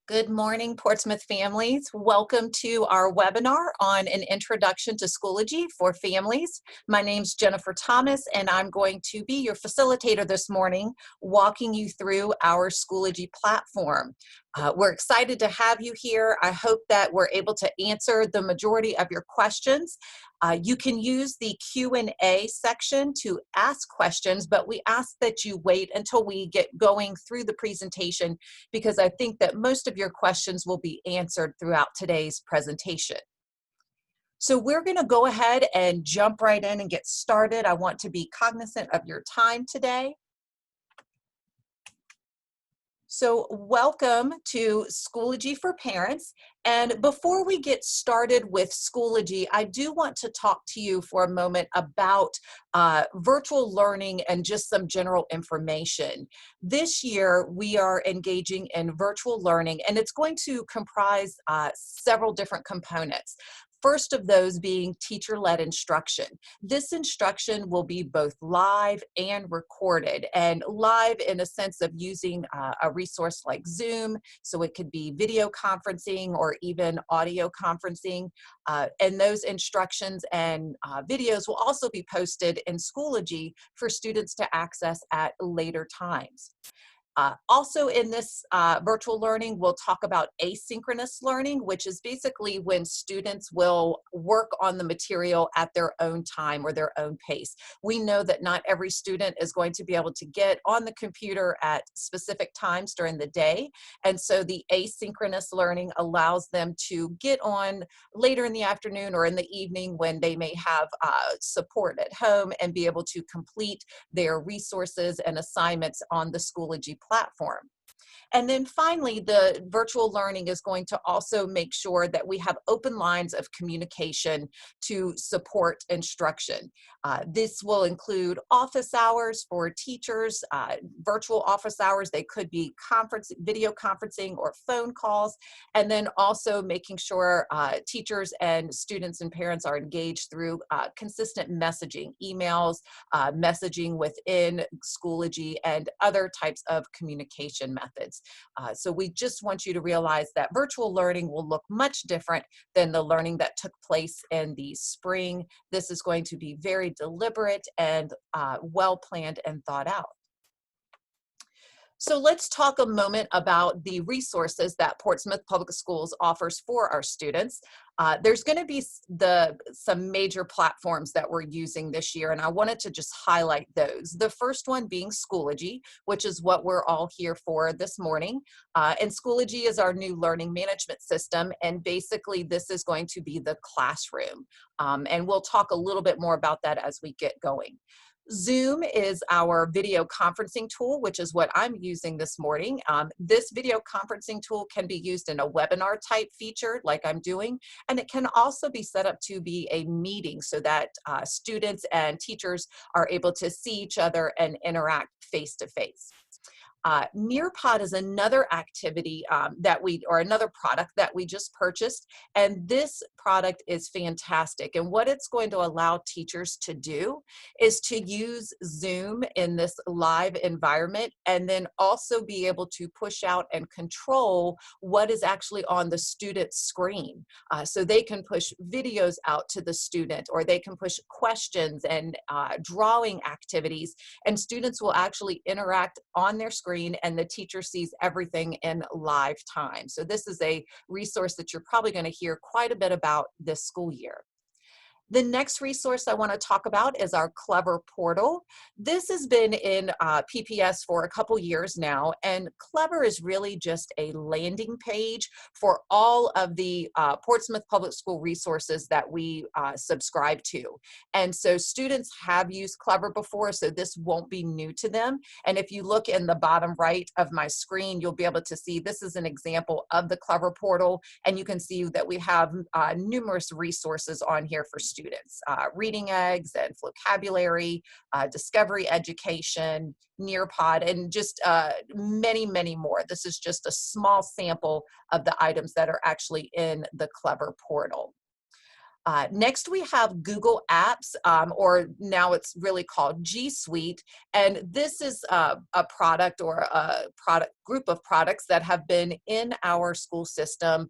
Good morning, Portsmouth families. Welcome to our webinar on an introduction to Schoology for families. My name's Jennifer Thomas, and I'm going to be your facilitator this morning, walking you through our Schoology platform. We're excited to have you here. I hope that we're able to answer the majority of your questions. You can use the Q&A section to ask questions, but we ask that you wait until we get going through the presentation because I think that most of your questions will be answered throughout today's presentation. So we're going to go ahead and jump right in and get started. I want to be cognizant of your time today. So welcome to Schoology for Parents. And before we get started with Schoology, I do want to talk to you for a moment about virtual learning and just some general information. This year, we are engaging in virtual learning, and it's going to comprise several different components. First of those being teacher-led instruction. This instruction will be both live and recorded, and live in a sense of using a resource like Zoom, so it could be video conferencing or even audio conferencing. And those instructions and videos will also be posted in Schoology for students to access at later times. Also in this virtual learning, we'll talk about asynchronous learning, which is basically when students will work on the material at their own time or their own pace. We know that not every student is going to be able to get on the computer at specific times during the day, and so the asynchronous learning allows them to get on later in the afternoon or in the evening when they may have support at home and be able to complete their resources and assignments on the Schoology platform. And then finally, the virtual learning is going to also make sure that we have open lines of communication to support instruction. This will include office hours for teachers, virtual office hours. They could be video conferencing or phone calls, and then also making sure teachers and students and parents are engaged through consistent messaging, emails, messaging within Schoology, and other types of communication methods. So we just want you to realize that virtual learning will look much different than the learning that took place in the spring. This is going to be very deliberate and well planned and thought out. So let's talk a moment about the resources that Portsmouth Public Schools offers for our students. There's going to be some major platforms that we're using this year, and I wanted to just highlight those. The first one being Schoology, which is what we're all here for this morning. And Schoology is our new learning management system, and basically this is going to be the classroom. And we'll talk a little bit more about that as we get going. Zoom is our video conferencing tool, which is what I'm using this morning. This video conferencing tool can be used in a webinar type feature like I'm doing, and it can also be set up to be a meeting so that students and teachers are able to see each other and interact face to face. Nearpod is another activity or another product that we just purchased, and this product is fantastic. And what it's going to allow teachers to do is to use Zoom in this live environment and then also be able to push out and control what is actually on the student's screen. So they can push videos out to the student, or they can push questions and drawing activities, and students will actually interact on their screen and the teacher sees everything in live time. So this is a resource that you're probably going to hear quite a bit about this school year. The next resource I want to talk about is our Clever portal. This has been in PPS for a couple years now, and Clever is really just a landing page for all of the Portsmouth Public School resources that we subscribe to. And so students have used Clever before, so this won't be new to them. And if you look in the bottom right of my screen, you'll be able to see this is an example of the Clever portal, and you can see that we have numerous resources on here for students, reading eggs and vocabulary, discovery education, Nearpod, and just many, many more. This is just a small sample of the items that are actually in the Clever portal. Next, we have Google Apps, or now it's really called G Suite. And this is a product or a product group of products that have been in our school system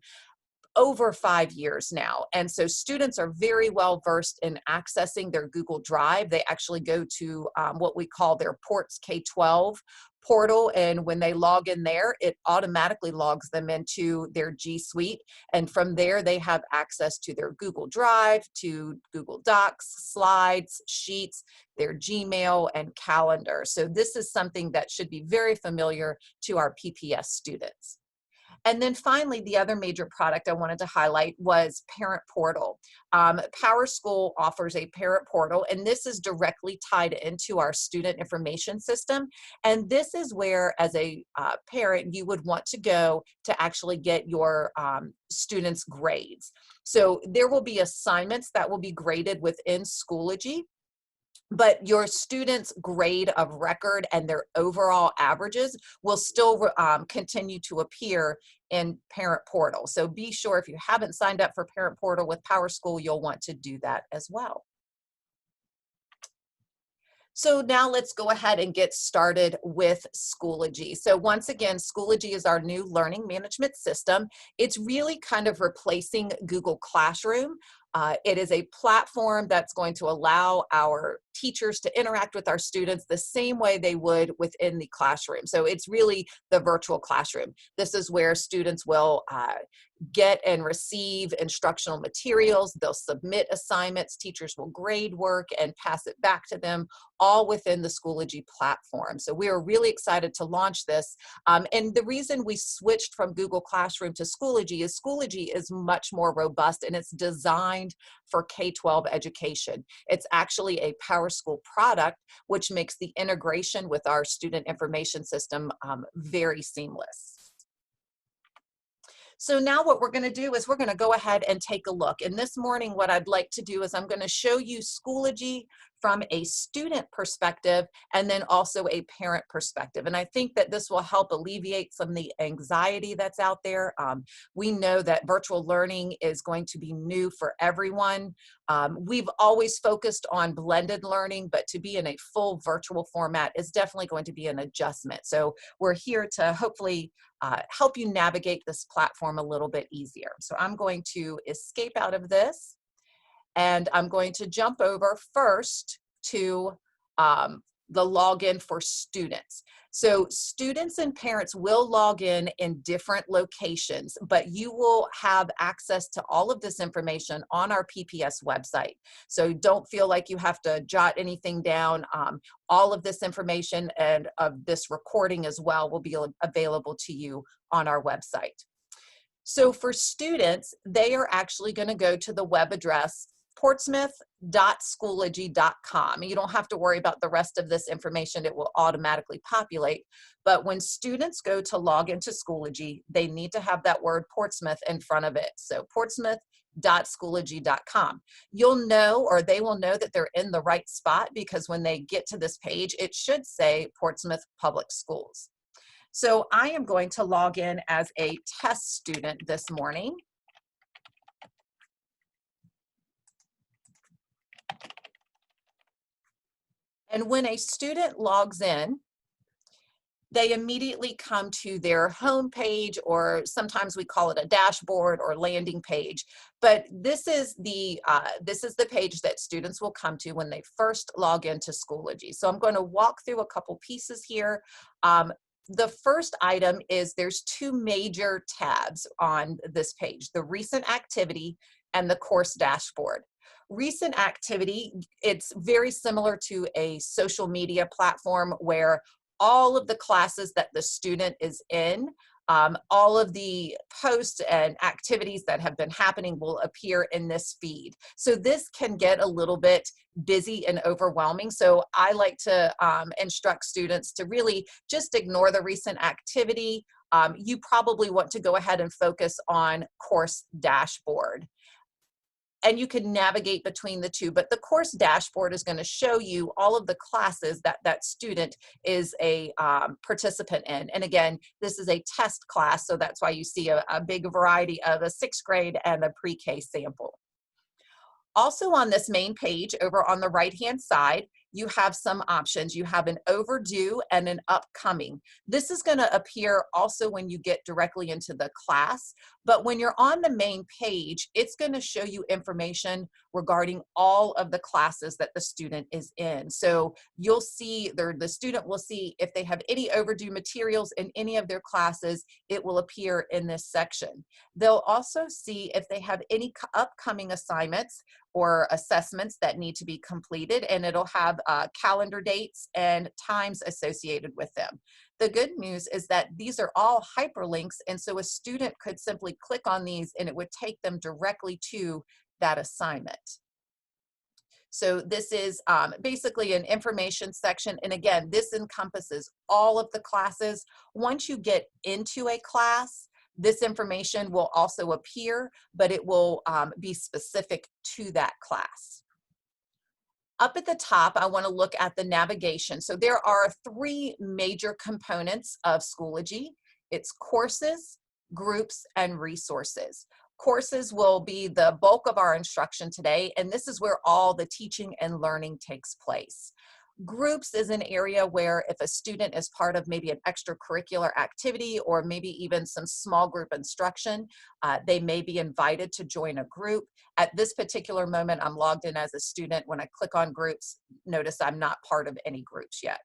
over 5 years now. And so students are very well versed in accessing their Google Drive. They actually go to what we call their Ports K-12 portal. And when they log in there, it automatically logs them into their G Suite. And from there, they have access to their Google Drive, to Google Docs, slides, sheets, their Gmail, and calendar. So this is something that should be very familiar to our PPS students. And then finally, the other major product I wanted to highlight was Parent Portal. PowerSchool offers a Parent Portal, and this is directly tied into our student information system. And this is where, as a parent, you would want to go to actually get your students' grades. So there will be assignments that will be graded within Schoology, but your students' grade of record and their overall averages will still continue to appear in Parent Portal. So be sure, if you haven't signed up for Parent Portal with PowerSchool, you'll want to do that as well. So now let's go ahead and get started with Schoology. So once again, Schoology is our new learning management system. It's really kind of replacing Google Classroom. It is a platform that's going to allow our teachers to interact with our students the same way they would within the classroom. So it's really the virtual classroom. This is where students will get and receive instructional materials. They'll submit assignments. Teachers will grade work and pass it back to them, all within the Schoology platform. So we are really excited to launch this. And the reason we switched from Google Classroom to Schoology is much more robust, and it's designed for K-12 education. It's actually a PowerSchool product, which makes the integration with our student information system very seamless. So now what we're going to do is we're going to go ahead and take a look. And this morning, what I'd like to do is I'm going to show you Schoology from a student perspective and then also a parent perspective. And I think that this will help alleviate some of the anxiety that's out there. We know that virtual learning is going to be new for everyone. We've always focused on blended learning, but to be in a full virtual format is definitely going to be an adjustment. So we're here to hopefully help you navigate this platform a little bit easier. So I'm going to escape out of this, and I'm going to jump over first to the login for students. So students and parents will log in different locations, but you will have access to all of this information on our PPS website. So don't feel like you have to jot anything down. All of this information and of this recording as well will be available to you on our website. So for students, they are actually going to go to the web address portsmouth.schoology.com. You don't have to worry about the rest of this information. It will automatically populate. But when students go to log into Schoology, they need to have that word Portsmouth in front of it. So portsmouth.schoology.com. You'll know, or they will know, that they're in the right spot, because when they get to this page, it should say Portsmouth Public Schools. So I am going to log in as a test student this morning. And when a student logs in, they immediately come to their home page, or sometimes we call it a dashboard or landing page. But this is the page that students will come to when they first log into Schoology. So I'm going to walk through a couple pieces here. The first item is there's two major tabs on this page: the recent activity and the course dashboard. Recent activity, it's very similar to a social media platform where all of the classes that the student is in, all of the posts and activities that have been happening will appear in this feed. So this can get a little bit busy and overwhelming. So I like to instruct students to really just ignore the recent activity. You probably want to go ahead and focus on course dashboard. And you can navigate between the two, but the course dashboard is going to show you all of the classes that that student is a participant in. And again, this is a test class, so that's why you see a big variety of a 6th grade and a pre-K sample. Also on this main page over on the right-hand side, you have some options. You have an overdue and an upcoming. This is going to appear also when you get directly into the class, but when you're on the main page, it's going to show you information regarding all of the classes that the student is in. So you'll see, the student will see if they have any overdue materials in any of their classes, it will appear in this section. They'll also see if they have any upcoming assignments or assessments that need to be completed, and it'll have calendar dates and times associated with them. The good news is that these are all hyperlinks, and so a student could simply click on these and it would take them directly to that assignment. So this is basically an information section. And again, this encompasses all of the classes. Once you get into a class, this information will also appear, but it will be specific to that class. Up at the top, I want to look at the navigation. So there are 3 major components of Schoology. It's courses, groups, and resources. Courses will be the bulk of our instruction today, and this is where all the teaching and learning takes place. Groups is an area where if a student is part of maybe an extracurricular activity or maybe even some small group instruction, they may be invited to join a group. At this particular moment, I'm logged in as a student. When I click on groups, notice I'm not part of any groups yet.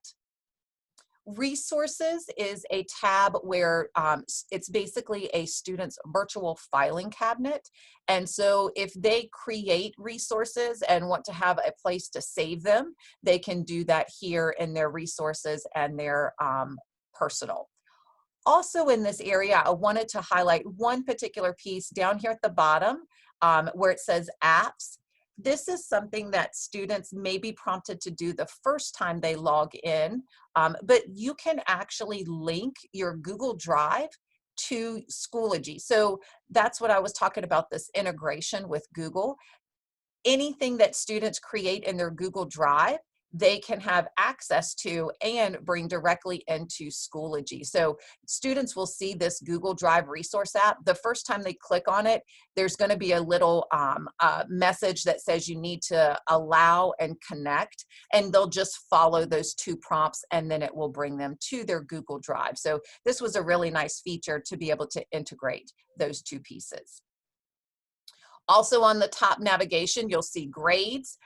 Resources is a tab where it's basically a student's virtual filing cabinet. And so if they create resources and want to have a place to save them, they can do that here in their resources and their personal. Also in this area, I wanted to highlight one particular piece down here at the bottom where it says apps. This is something that students may be prompted to do the first time they log in, but you can actually link your Google Drive to Schoology. So that's what I was talking about, this integration with Google. Anything that students create in their Google Drive, they can have access to and bring directly into Schoology. So students will see this Google Drive resource app. The first time they click on it, there's going to be a little message that says you need to allow and connect, and they'll just follow those 2 prompts, and then it will bring them to their Google Drive. So this was a really nice feature to be able to integrate those 2 pieces. Also on the top navigation, you'll see grades.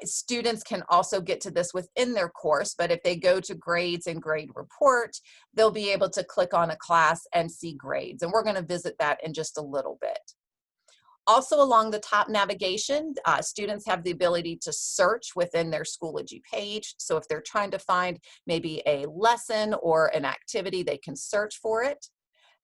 Students can also get to this within their course, but if they go to grades and grade report, they'll be able to click on a class and see grades. And we're going to visit that in just a little bit. Also along the top navigation, students have the ability to search within their Schoology page. So if they're trying to find maybe a lesson or an activity, they can search for it.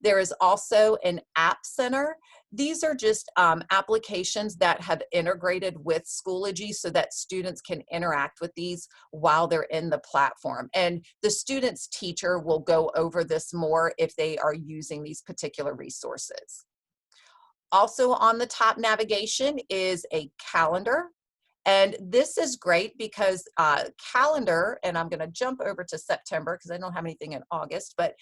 There is also an App Center. These are just applications that have integrated with Schoology so that students can interact with these while they're in the platform. And the student's teacher will go over this more if they are using these particular resources. Also on the top navigation is a calendar. And this is great because calendar, and I'm going to jump over to September because I don't have anything in August, but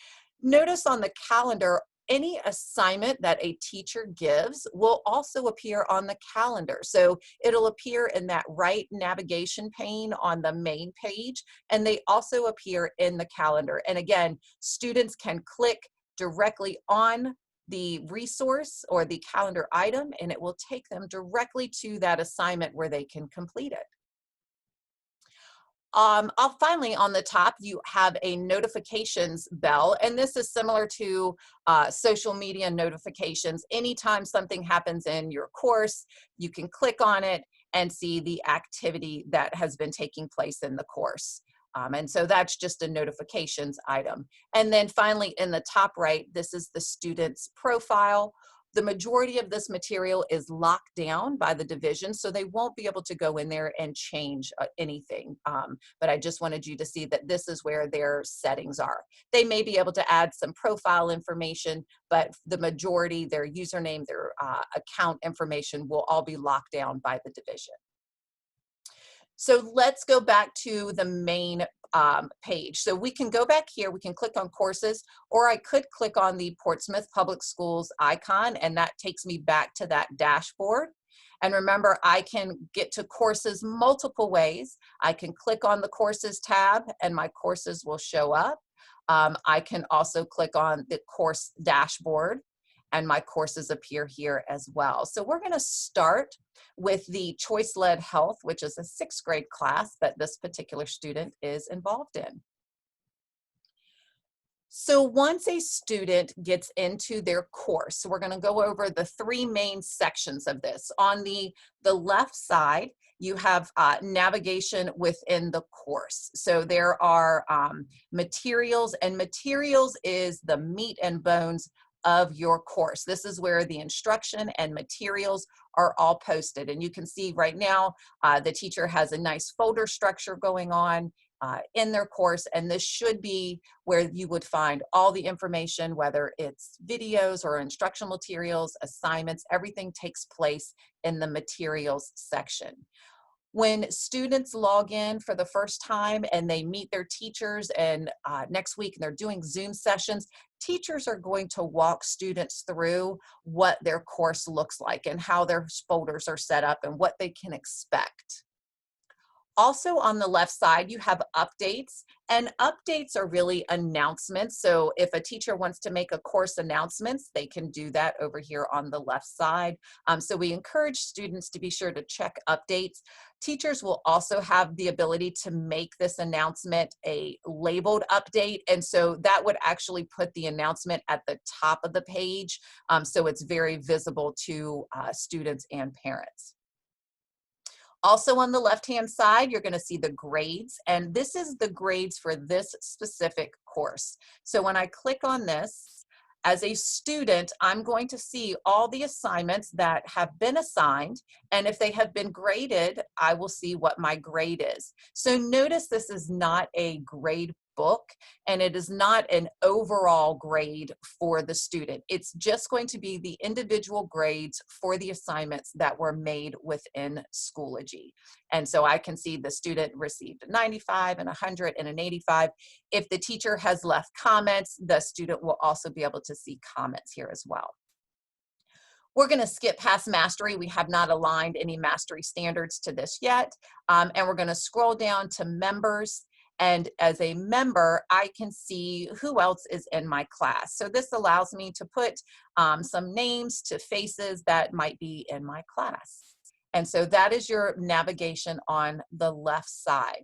notice on the calendar, any assignment that a teacher gives will also appear on the calendar. So it'll appear in that right navigation pane on the main page, and they also appear in the calendar. And again, students can click directly on the resource or the calendar item, and it will take them directly to that assignment where they can complete it. Finally, on the top, you have a notifications bell, and this is similar to social media notifications. Anytime something happens in your course, you can click on it and see the activity that has been taking place in the course. And so that's just a notifications item. And then finally, in the top right, this is the student's profile. The majority of this material is locked down by the division, so they won't be able to go in there and change anything. But I just wanted you to see that this is where their settings are. They may be able to add some profile information, but the majority, their username, their account information will all be locked down by the division. So let's go back to the main page. So we can go back here, we can click on courses, or I could click on the Portsmouth Public Schools icon, and that takes me back to that dashboard. And remember, I can get to courses multiple ways. I can click on the courses tab and my courses will show up. I can also click on the course dashboard and my courses appear here as well. So we're going to start with the choice-led health, which is a 6th grade class that this particular student is involved in. So once a student gets into their course, we're going to go over the 3 main sections of this. On the left side, you have navigation within the course. So there are materials, and materials is the meat and bones of your course. This is where the instruction and materials are all posted. And you can see right now, the teacher has a nice folder structure going on in their course, and this should be where you would find all the information, whether it's videos or instructional materials, assignments. Everything takes place in the materials section. When students log in for the first time and they meet their teachers, and next week they're doing Zoom sessions, teachers are going to walk students through what their course looks like and how their folders are set up and what they can expect. Also on the left side, you have updates, and updates are really announcements. So if a teacher wants to make a course announcements, they can do that over here on the left side. So we encourage students to be sure to check updates. Teachers will also have the ability to make this announcement a labeled update. And so that would actually put the announcement at the top of the page. So it's very visible to students and parents. Also on the left-hand side, you're going to see the grades, and this is the grades for this specific course. So when I click on this, as a student, I'm going to see all the assignments that have been assigned, and if they have been graded, I will see what my grade is. So notice this is not a grade book, and it is not an overall grade for the student. It's just going to be the individual grades for the assignments that were made within Schoology. And so I can see the student received a 95 and 100 and an 85. If the teacher has left comments, the student will also be able to see comments here as well. We're going to skip past mastery. We have not aligned any mastery standards to this yet. And we're going to scroll down to members. And as a member, I can see who else is in my class. So this allows me to put some names to faces that might be in my class. And so that is your navigation on the left side.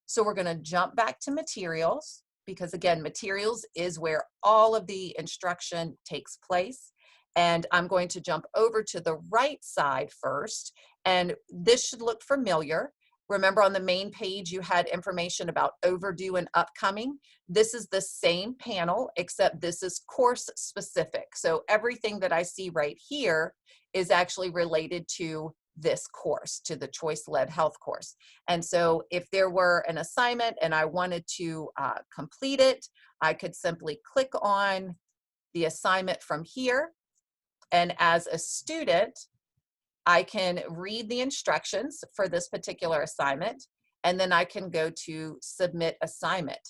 So we're going to jump back to materials, because again, materials is where all of the instruction takes place. And I'm going to jump over to the right side first. And this should look familiar. Remember, on the main page, you had information about overdue and upcoming. This is the same panel, except this is course specific. So everything that I see right here is actually related to this course, to the choice-led health course. And so if there were an assignment and I wanted to complete it, I could simply click on the assignment from here. And as a student, I can read the instructions for this particular assignment, and then I can go to submit assignment.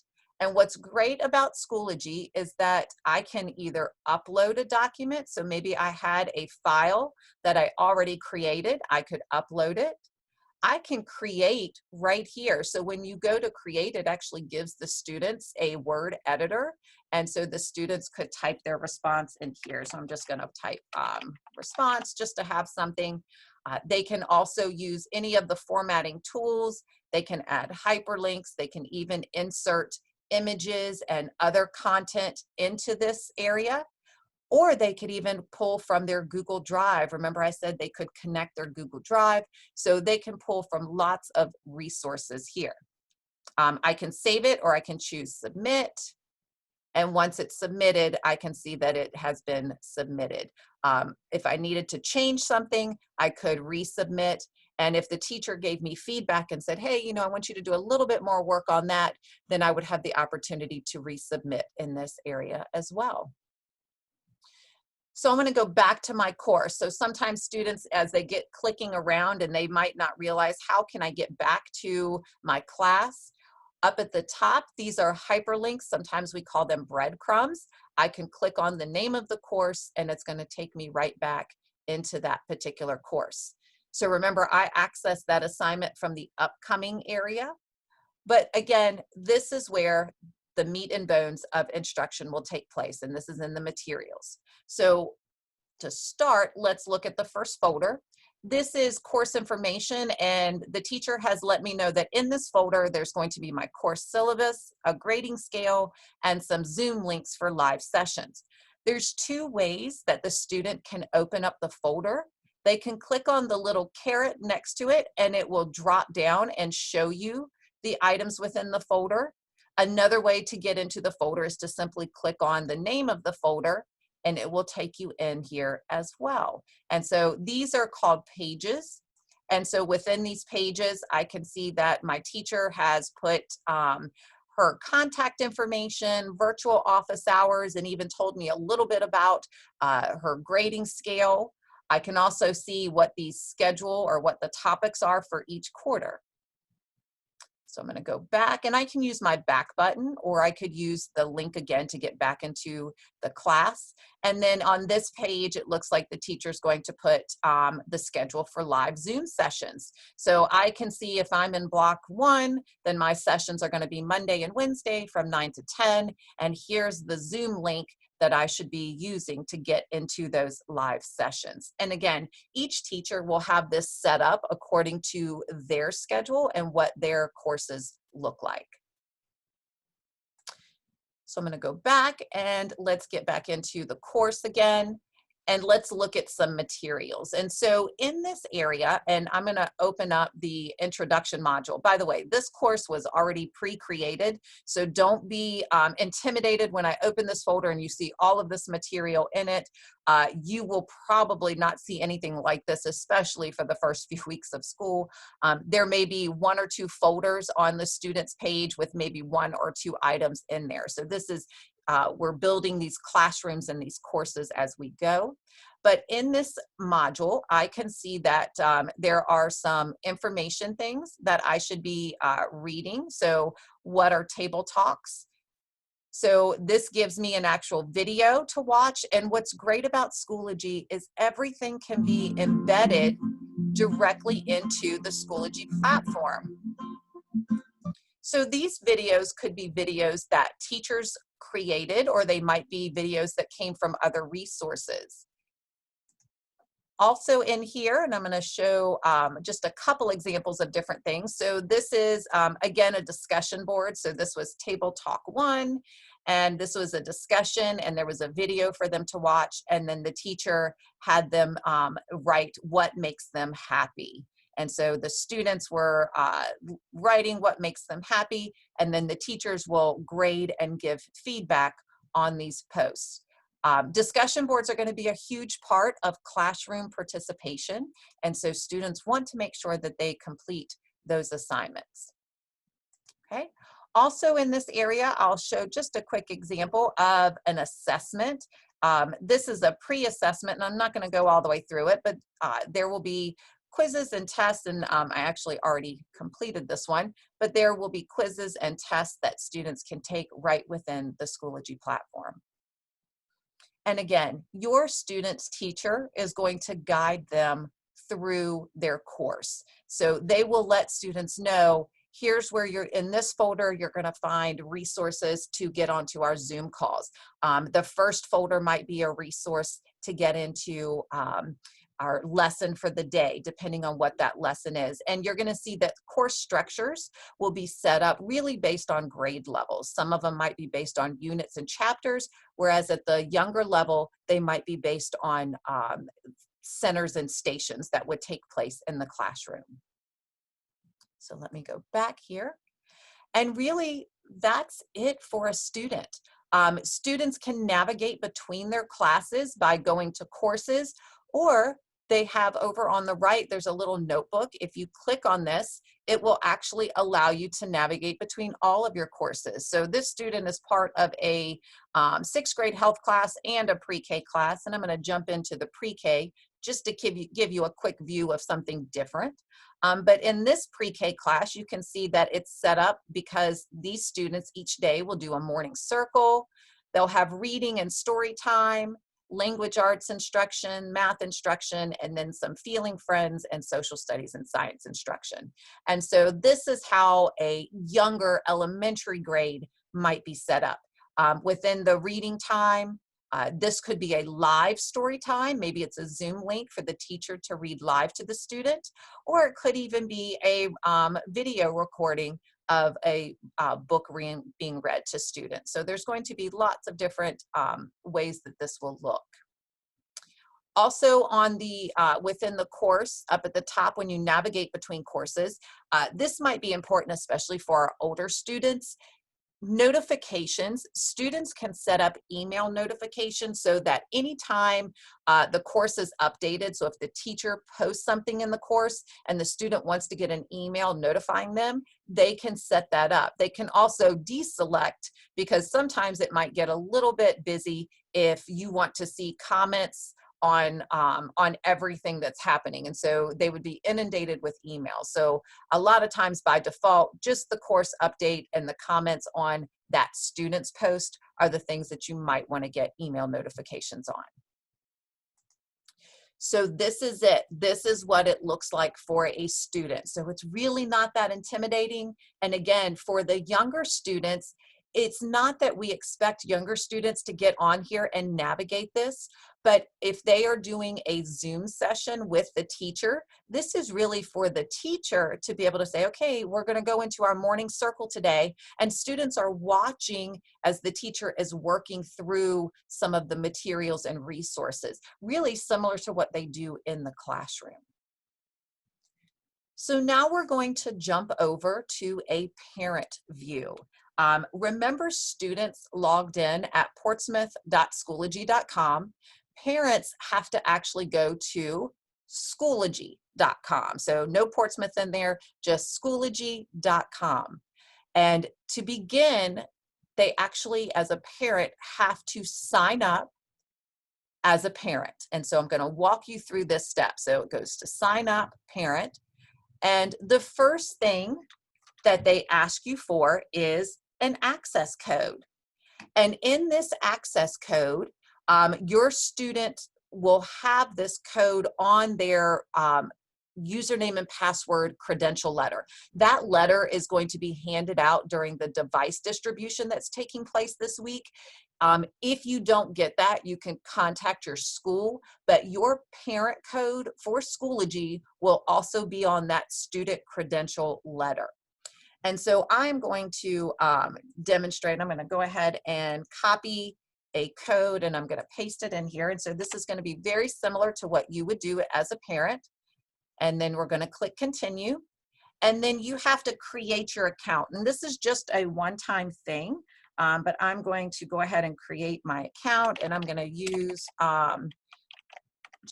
And what's great about Schoology is that I can either upload a document. So maybe I had a file that I already created. I could upload it. I can create right here. So when you go to create, it actually gives the students a word editor. And so the students could type their response in here. So I'm just going to type response just to have something. They can also use any of the formatting tools. They can add hyperlinks. They can even insert images and other content into this area. Or they could even pull from their Google Drive. Remember I said they could connect their Google Drive, so they can pull from lots of resources here. I can save it, or I can choose submit. And once it's submitted, I can see that it has been submitted. If I needed to change something, I could resubmit. And if the teacher gave me feedback and said, hey, I want you to do a little bit more work on that, then I would have the opportunity to resubmit in this area as well. So I'm going to go back to my course. So sometimes students, as they get clicking around, and they might not realize, how can I get back to my class? Up at the top, these are hyperlinks. Sometimes we call them breadcrumbs. I can click on the name of the course, and it's going to take me right back into that particular course. So remember, I accessed that assignment from the upcoming area. But again, this is where the meat and bones of instruction will take place, and this is in the materials. So to start, let's look at the first folder. This is course information, and the teacher has let me know that in this folder, there's going to be my course syllabus, a grading scale, and some Zoom links for live sessions. There's two ways that the student can open up the folder. They can click on the little caret next to it, and it will drop down and show you the items within the folder. Another way to get into the folder is to simply click on the name of the folder, and it will take you in here as well. And so these are called pages. And so within these pages, I can see that my teacher has put her contact information, virtual office hours, and even told me a little bit about her grading scale. I can also see what the schedule or what the topics are for each quarter. So I'm going to go back, and I can use my back button, or I could use the link again to get back into the class. And then on this page, it looks like the teacher's going to put the schedule for live Zoom sessions. So I can see if I'm in block 1, then my sessions are going to be Monday and Wednesday from 9 to 10. And here's the Zoom link that I should be using to get into those live sessions. And again, each teacher will have this set up according to their schedule and what their courses look like. So I'm going to go back, and let's get back into the course again, and let's look at some materials. And so in this area, and I'm going to open up the introduction module. By the way, this course was already pre-created, so don't be intimidated when I open this folder and you see all of this material in it. You will probably not see anything like this, especially for the first few weeks of school. There may be 1 or 2 folders on the student's page with maybe 1 or 2 items in there. So this is we're building these classrooms and these courses as we go. But in this module, I can see that there are some information things that I should be reading. So what are table talks? So this gives me an actual video to watch. And what's great about Schoology is everything can be embedded directly into the Schoology platform. So these videos could be videos that teachers created, or they might be videos that came from other resources. Also in here, and I'm going to show just a couple examples of different things. So this is, again, a discussion board. So this was Table Talk 1, and this was a discussion, and there was a video for them to watch, and then the teacher had them write what makes them happy. And so the students were writing what makes them happy, and then the teachers will grade and give feedback on these posts. Discussion boards are going to be a huge part of classroom participation, and so students want to make sure that they complete those assignments. Okay. Also in this area, I'll show just a quick example of an assessment. This is a pre-assessment, and I'm not going to go all the way through it, but there will be quizzes and tests, and I actually already completed this one, but there will be quizzes and tests that students can take right within the Schoology platform. And again, your student's teacher is going to guide them through their course. So they will let students know, here's where you're in this folder, you're going to find resources to get onto our Zoom calls. The first folder might be a resource to get into our lesson for the day, depending on what that lesson is. And you're going to see that course structures will be set up really based on grade levels. Some of them might be based on units and chapters, whereas at the younger level, they might be based on centers and stations that would take place in the classroom. So let me go back here. And really, that's it for a student. Students can navigate between their classes by going to courses, or they have over on the right, there's a little notebook. If you click on this, it will actually allow you to navigate between all of your courses. So this student is part of a 6th grade health class and a pre-K class, and I'm going to jump into the pre-K just to give you a quick view of something different. But in this pre-K class, you can see that it's set up because these students each day will do a morning circle. They'll have reading and story time. language arts instruction, math instruction, and then some feeling friends and social studies and science instruction. And so this is how a younger elementary grade might be set up. Within the reading time, this could be a live story time. Maybe it's a Zoom link for the teacher to read live to the student, or it could even be a video recording of a book being read to students. So there's going to be lots of different ways that this will look. Also on the, within the course, up at the top when you navigate between courses, this might be important, especially for our older students. Notifications, students can set up email notifications so that anytime the course is updated, so if the teacher posts something in the course and the student wants to get an email notifying them, they can set that up. They can also deselect, because sometimes it might get a little bit busy if you want to see comments on everything that's happening, and so they would be inundated with emails. So a lot of times by default, just the course update and the comments on that student's post are the things that you might want to get email notifications on. So this is it. This is what it looks like for a student. So it's really not that intimidating. And again, for the younger students, it's not that we expect younger students to get on here and navigate this, but if they are doing a Zoom session with the teacher, this is really for the teacher to be able to say, okay, we're going to go into our morning circle today, and students are watching as the teacher is working through some of the materials and resources, really similar to what they do in the classroom. So now we're going to jump over to a parent view. Remember, students logged in at portsmouth.schoology.com. Parents have to actually go to Schoology.com. So no Portsmouth in there, just Schoology.com. And to begin, they actually, as a parent, have to sign up as a parent. And so I'm going to walk you through this step. So it goes to sign up, parent. And the first thing that they ask you for is an access code. And in this access code, your student will have this code on their username and password credential letter. That letter is going to be handed out during the device distribution that's taking place this week. If you don't get that, you can contact your school, but your parent code for Schoology will also be on that student credential letter. And so I'm going to demonstrate. I'm going to go ahead and copy a code, and I'm going to paste it in here. And so this is going to be very similar to what you would do as a parent. And then we're going to click continue. And then you have to create your account. And this is just a one-time thing, but I'm going to go ahead and create my account, and I'm going to use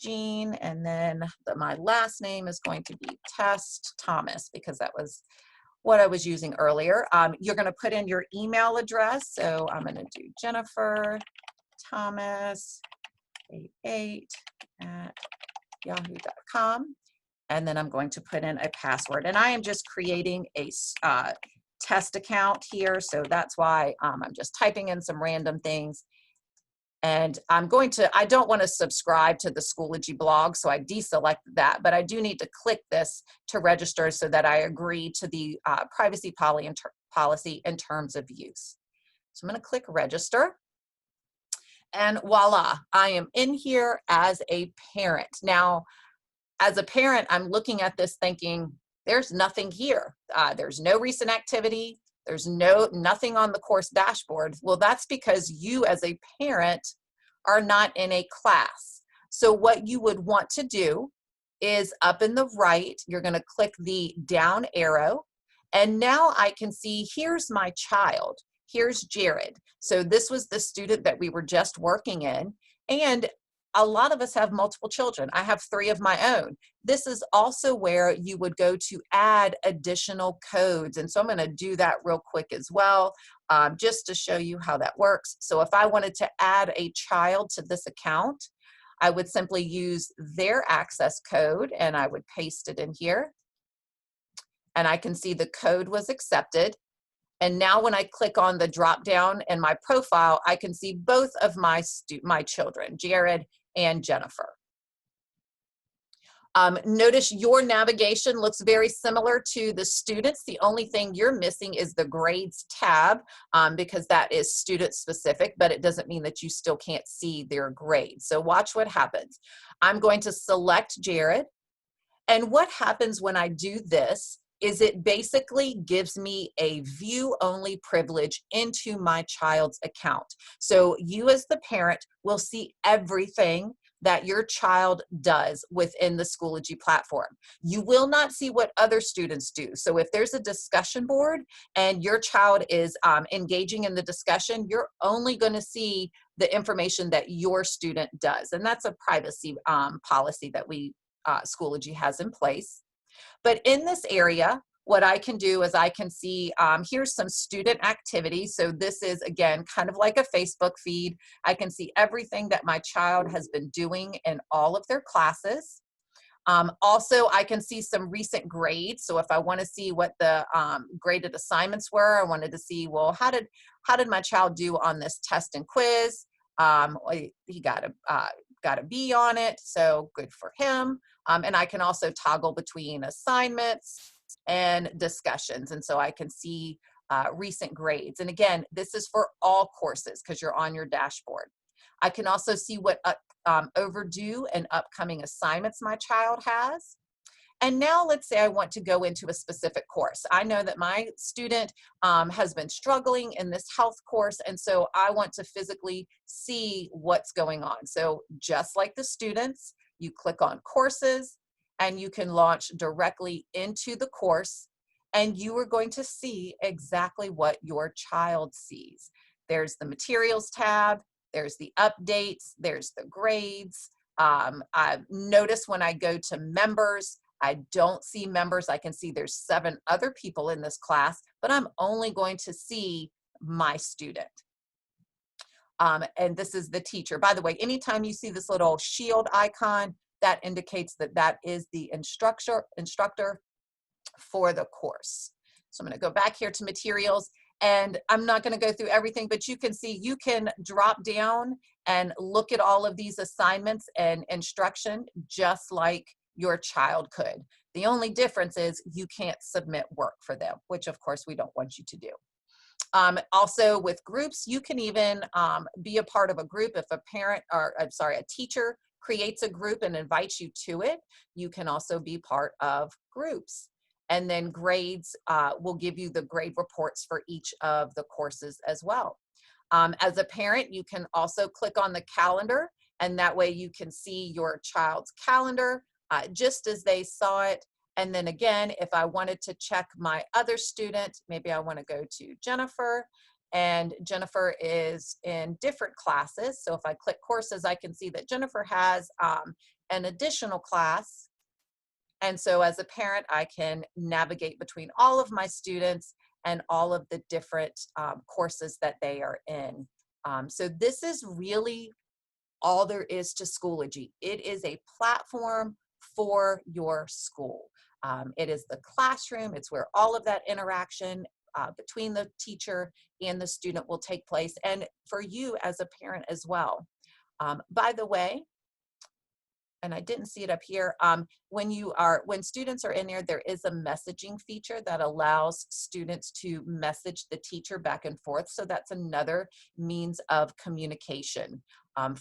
Jean, and then my last name is going to be Test Thomas, because that was what I was using earlier. You're going to put in your email address. So I'm going to do Jennifer Thomas 88 at yahoo.com. And then I'm going to put in a password. And I am just creating a test account here. So that's why I'm just typing in some random things. And I don't want to subscribe to the Schoology blog, so I deselect that, but I do need to click this to register so that I agree to the privacy policy in terms of use. So I'm going to click register, and voila, I am in here as a parent. Now, as a parent, I'm looking at this thinking, there's nothing here. There's no recent activity. There's nothing on the course dashboard. Well, that's because you as a parent are not in a class. So what you would want to do is up in the right, you're going to click the down arrow. And now I can see, here's my child. Here's Jared. So this was the student that we were just working in. And a lot of us have multiple children. I have 3 of my own. This is also where you would go to add additional codes. And so I'm going to do that real quick as well, just to show you how that works. So if I wanted to add a child to this account, I would simply use their access code, and I would paste it in here. And I can see the code was accepted. And now when I click on the drop down in my profile, I can see both of my children, Jared and Jennifer. Notice your navigation looks very similar to the students. The only thing you're missing is the grades tab because that is student specific, but it doesn't mean that you still can't see their grades. So watch what happens. I'm going to select Jared. And what happens when I do this is it basically gives me a view-only privilege into my child's account. So you as the parent will see everything that your child does within the Schoology platform. You will not see what other students do. So if there's a discussion board and your child is engaging in the discussion, you're only going to see the information that your student does. And that's a privacy policy that Schoology has in place. But in this area, what I can do is I can see, here's some student activity. So this is, again, kind of like a Facebook feed. I can see everything that my child has been doing in all of their classes. Also, I can see some recent grades. So if I want to see what the graded assignments were, I wanted to see, well, how did my child do on this test and quiz? He got a B on it, so good for him. And I can also toggle between assignments and discussions. And so I can see recent grades. And again, this is for all courses because you're on your dashboard. I can also see what overdue and upcoming assignments my child has. And now let's say I want to go into a specific course. I know that my student has been struggling in this health course, and so I want to physically see what's going on. So just like the students, you click on courses and you can launch directly into the course, and you are going to see exactly what your child sees. There's the materials tab, there's the updates, there's the grades. I've noticed when I go to members, I don't see members. I can see there's 7 other people in this class, but I'm only going to see my student. And this is the teacher. By the way, anytime you see this little shield icon, that indicates that that is the instructor for the course. So I'm going to go back here to materials, and I'm not going to go through everything, but you can see you can drop down and look at all of these assignments and instruction just like your child could. The only difference is you can't submit work for them, which of course we don't want you to do. Also with groups, you can even be a part of a group if a teacher creates a group and invites you to it. You can also be part of groups. And then grades will give you the grade reports for each of the courses as well. As a parent, you can also click on the calendar, and that way you can see your child's calendar just as they saw it. And then again, if I wanted to check my other student, maybe I want to go to Jennifer, and Jennifer is in different classes. So if I click courses, I can see that Jennifer has an additional class. And so as a parent, I can navigate between all of my students and all of the different courses that they are in. So this is really all there is to Schoology. It is a platform for your school. It is the classroom. It's where all of that interaction between the teacher and the student will take place, and for you as a parent as well. By the way, and I didn't see it up here, when students are in there is a messaging feature that allows students to message the teacher back and forth. So that's another means of communication.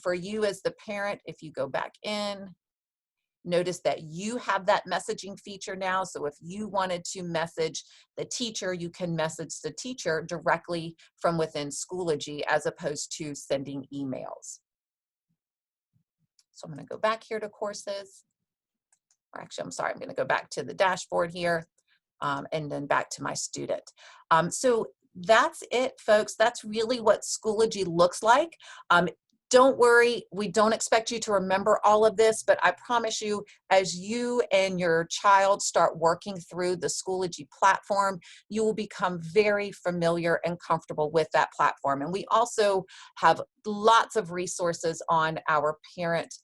For you as the parent, if you go back in, notice that you have that messaging feature now. So if you wanted to message the teacher, you can message the teacher directly from within Schoology as opposed to sending emails. So I'm going to go back here to courses. Or actually, I'm sorry, I'm going to go back to the dashboard here and then back to my student. So that's it, folks. That's really what Schoology looks like. Don't worry, we don't expect you to remember all of this, but I promise you, as you and your child start working through the Schoology platform, you will become very familiar and comfortable with that platform. And we also have lots of resources on our parent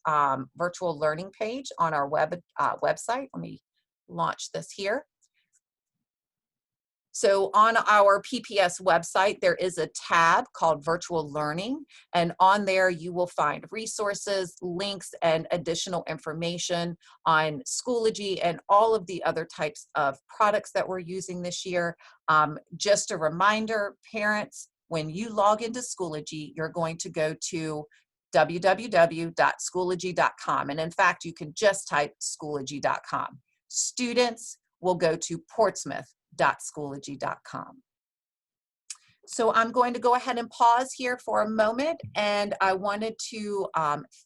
virtual learning page on our website. Let me launch this here. So on our PPS website, there is a tab called Virtual Learning, and on there you will find resources, links, and additional information on Schoology and all of the other types of products that we're using this year. Just a reminder, parents, when you log into Schoology, you're going to go to www.schoology.com. And in fact, you can just type schoology.com. Students will go to portsmouth.schoology.com. So I'm going to go ahead and pause here for a moment, and I wanted to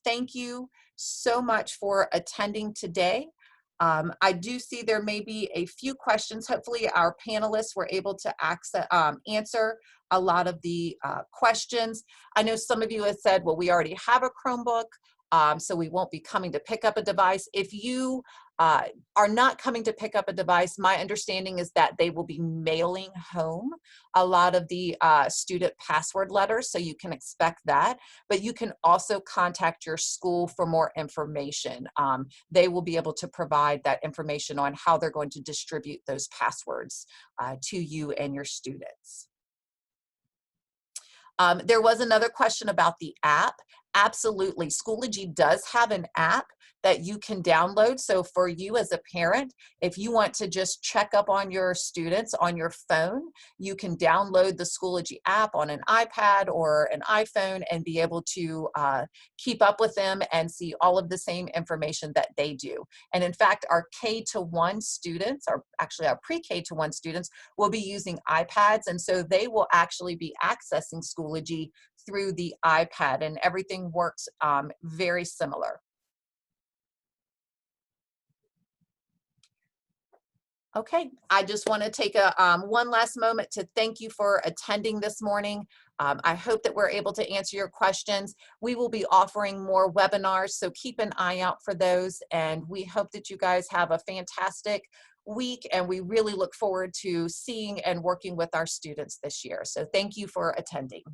thank you so much for attending today. I do see there may be a few questions. Hopefully our panelists were able to answer a lot of the questions. I know some of you have said, well, we already have a Chromebook, so we won't be coming to pick up a device. If you are not coming to pick up a device, my understanding is that they will be mailing home a lot of the student password letters, so you can expect that. But you can also contact your school for more information. They will be able to provide that information on how they're going to distribute those passwords to you and your students. There was another question about the app. Absolutely, Schoology does have an app that you can download. So for you as a parent, if you want to just check up on your students on your phone, you can download the Schoology app on an iPad or an iPhone and be able to keep up with them and see all of the same information that they do. And in fact, our K-1 students, or actually our pre-K to 1 students, will be using iPads, and so they will actually be accessing Schoology through the iPad, and everything works very similar. Okay, I just want to take a one last moment to thank you for attending this morning. I hope that we're able to answer your questions. We will be offering more webinars, so keep an eye out for those, and we hope that you guys have a fantastic week, and we really look forward to seeing and working with our students this year. So thank you for attending.